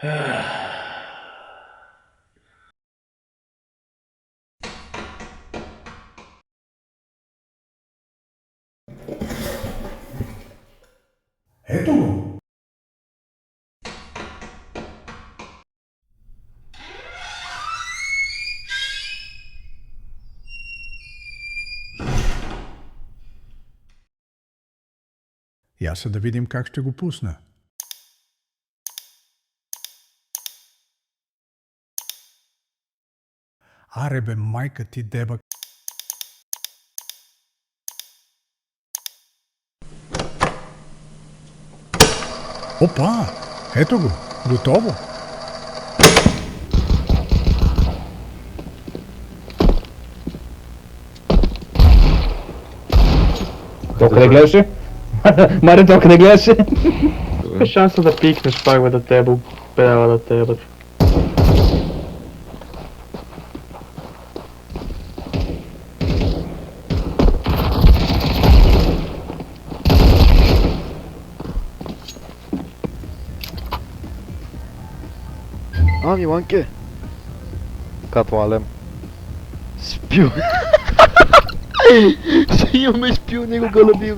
Ето го! Яса да видим как ще го пусна. Аре бе, майка ти деба. Опа! Ето го! Готово! Толкова не гледаше? Маре, толкова не гледаше? Какъв е шанса да пикнеш пак бе, да те педала да те ебат? Миланке! Като Алем. Спил. Ще имаме спил, него гълъбил.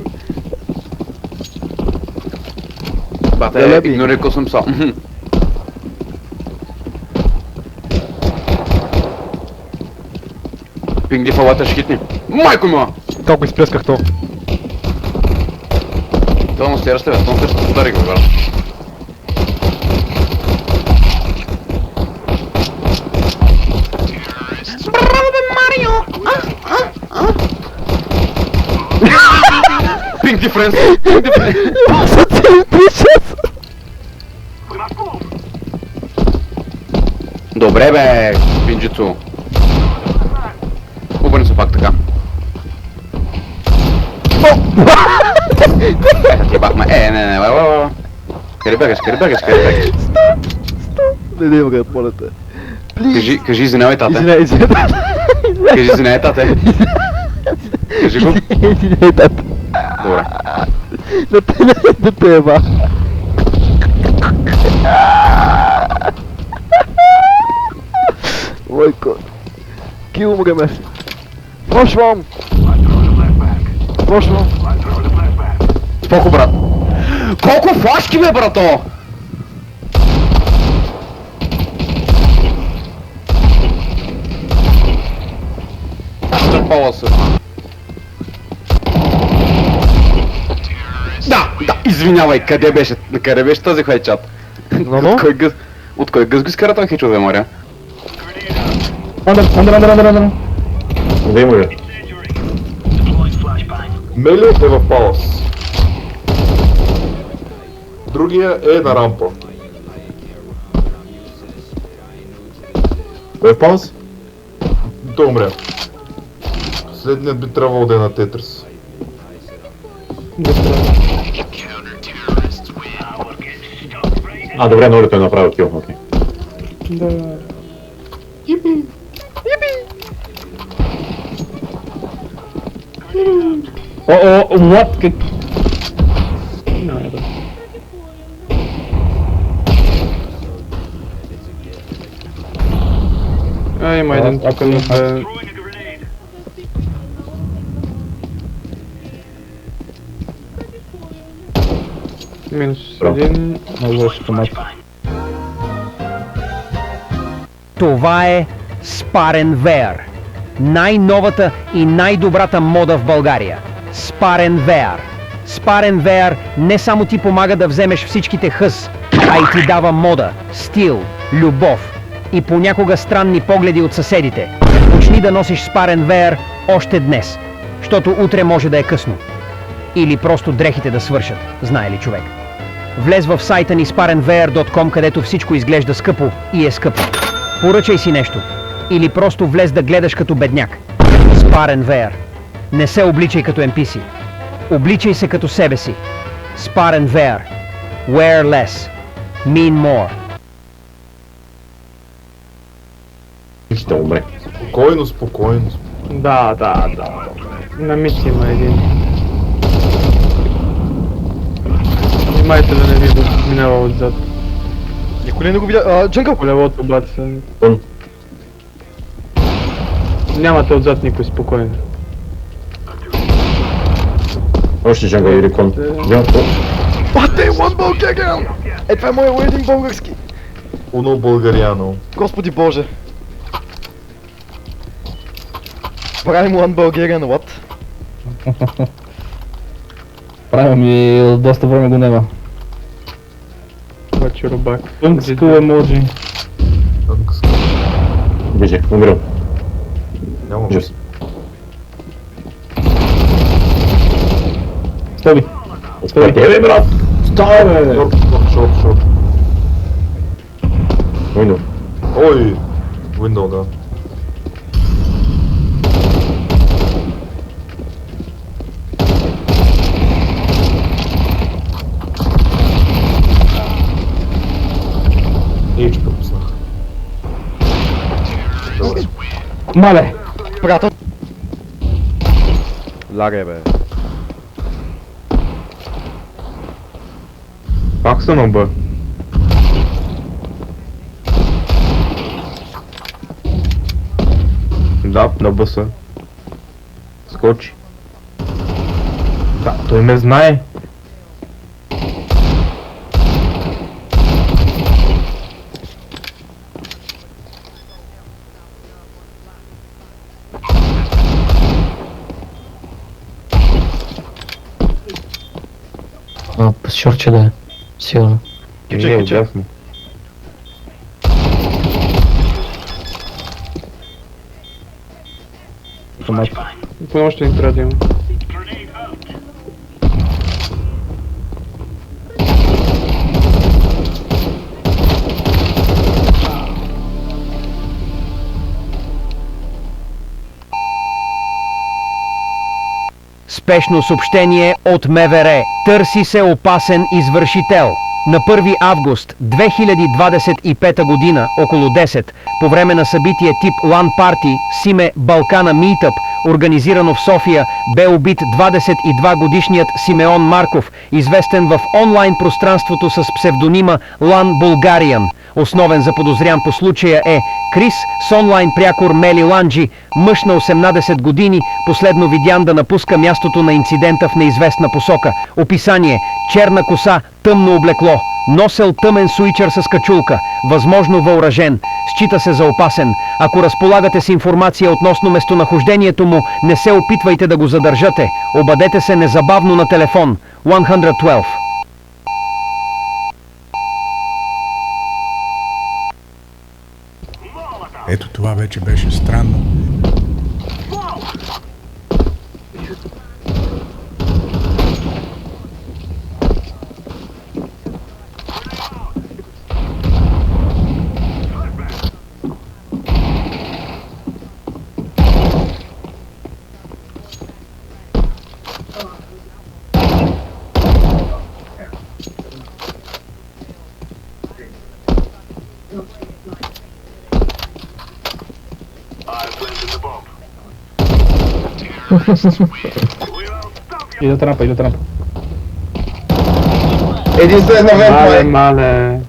Бате, игнорирал съм сам. Пинги фалата ще хитни. Майко мила! Толкова изплесках то. Това му стира с тебе, това ще удари го, брат. Браво бе, Марио! Pink difference! Pink difference! За цели пишат! Добре бе, пинджицу. Обърни се пак така. Ти бахме, не, къде бегаш? Не, брат, моля те. Кажи извинявай, тате. Извинявай. Кажи извинявай, тате. Кажи го. Извинявай, тата. Добре. Да те еба. Майко. Кил му ме. Прошвам. Споко, брат. Колко флашки бе, брато? Стърпала се. Да, извинявай, къде беше тази хайчат? От кой гъс го изкара този хечо, бе, Мария? Андър. Да има ли? Мелиот е в палас. Другия е на рампа. Кой е в паус? Той умря. Следният би трябвало да е на Тетрис. Добре, Нолито е направил кил, окей. Да. What? Как? Има един тук на минус един. Това е Спарен VR. Най-новата и най-добрата мода в България. Спарен VR. Спарен VR не само ти помага да вземеш всичките хъс, а и ти дава мода, стил, любов и понякога странни погледи от съседите. Почни да носиш Спарен VR още днес, защото утре може да е късно. Или просто дрехите да свършат, знае ли човек. Влез в сайта ни sparenvr.com, където всичко изглежда скъпо и е скъпо. Поръчай си нещо. Или просто влез да гледаш като бедняк. Спарен VR. Не се обличай като NPC. Обличай се като себе си. Спарен VR. Wear less. Mean more. Ще умре. Спокойно. Да. На мит има един. Внимайте да не ви минава отзад. Никой ли не го видя? Джангъл! По левото баца. Тон. Нямате отзад никой, спокойно. Още джангъл и рекон. Бате, one Bulgarian! Това е моя уединг български! Уно българяно. Господи боже! Правим one Bulgarian, what? Правим и доста време го нема. Бачи рубак. Тънкско емоджи. Бежи, умрел. Няма. Ужас. Стави. Стави. Ебе, брат! Стави, бе! Шорт. Window. Ой! Window, да. Ейч пропуснах. Добре. Мале! Приятел! Лагай, бе. Пак са на Б. Да, на Б са. Скочи. Да, той ме знае. По шорче да е. Сигурно. Не, ясно. Какво още ни трябва да има? Спешно съобщение от МВР. Търси се опасен извършител. На 1 август 2025 година, около 10, по време на събитие тип LAN Party с име Балкана Meetup, организирано в София, бе убит 22-годишният Симеон Марков, известен в онлайн пространството с псевдонима LAN Bulgarian. Основен заподозрян по случая е Крис с онлайн прякор Мели Ланджи, мъж на 18 години, последно видян да напуска мястото на инцидента в неизвестна посока. Описание: черна коса, тъмно облекло, носел тъмен суичър с качулка, възможно въоръжен, счита се за опасен. Ако разполагате с информация относно местонахождението му, не се опитвайте да го задържате. Обадете се незабавно на телефон 112. Ето това вече беше странно. Идат рампа. Мале.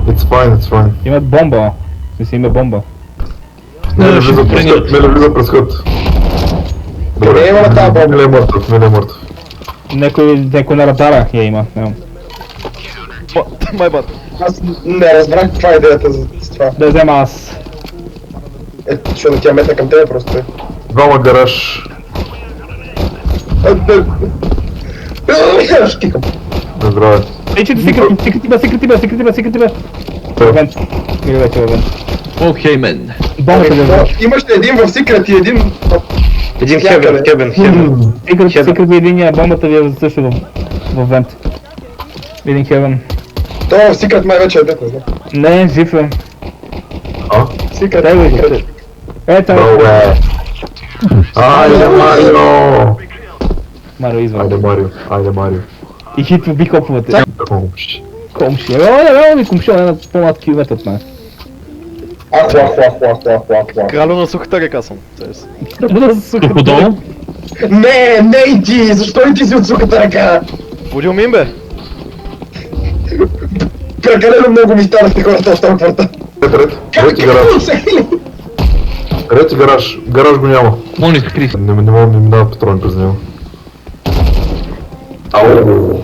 It's fine. Имат бомба. Мисля, има бомба. Меле влиза през хът. Добре, Меле е мъртъв. Некой на радара я има. Май бат. Аз не разбрах каква е идеята за това. Да взема аз. Ето, защото тя метна към тебе просто. Двама гараж. Штикам. Здраве. Ейчето, секрети бе. Вент. Мига вече във вент. Окей, мен. Бомбата да Имаш един в секрет и един... Един хебен. Секрет ви единия, бомбата ви е също във вент. Един хевен. То в секрет май вече е дет, не знам. Не, жив е. Секрет, Дай го секрет. Ето. Айде, Марио! Марио извън. Айде, Марио. И хитва би хоповете. Комши. Комши. Ево ми комши, не на по-малко километр от мен. Ахла. Кралю на сухата река съм. Подолу? Не иди! Защо иди си от сухата ръка? Будил ми им бе. Прекалено много ми станахте хората в този квартал. Ред. Ред и гараж. Ред и гараж. Гараж го няма. Мони се крис. Не мога да ми дават патрони през него. Ау.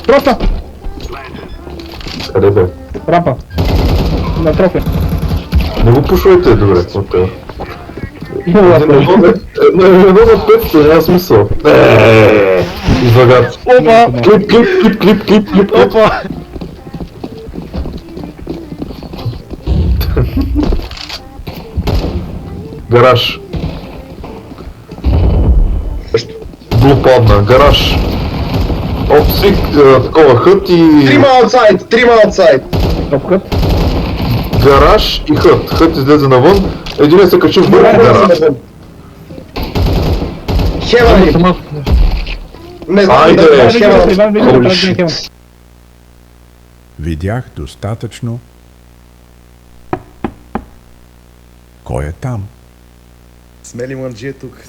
Просто! Къде бе? Рампа. На трофе. Не го пушвайте, добре. Окей. Има Едно лапа. на 500, няма смисъл. Излагат. Опа! Клип. Опа! Гараж. Блу падна. Гараж. Опсик, такова хът и... Трима аутсайд. Топкът. Гараж и хът. Хът излезе навън. Един се качи в върху гараж. Хеван. Не знам Айде, да е Хеван. Иван, вижда, Holy да shit. Хеван. Видях достатъчно. Кой е там? Смели мънджи е тук.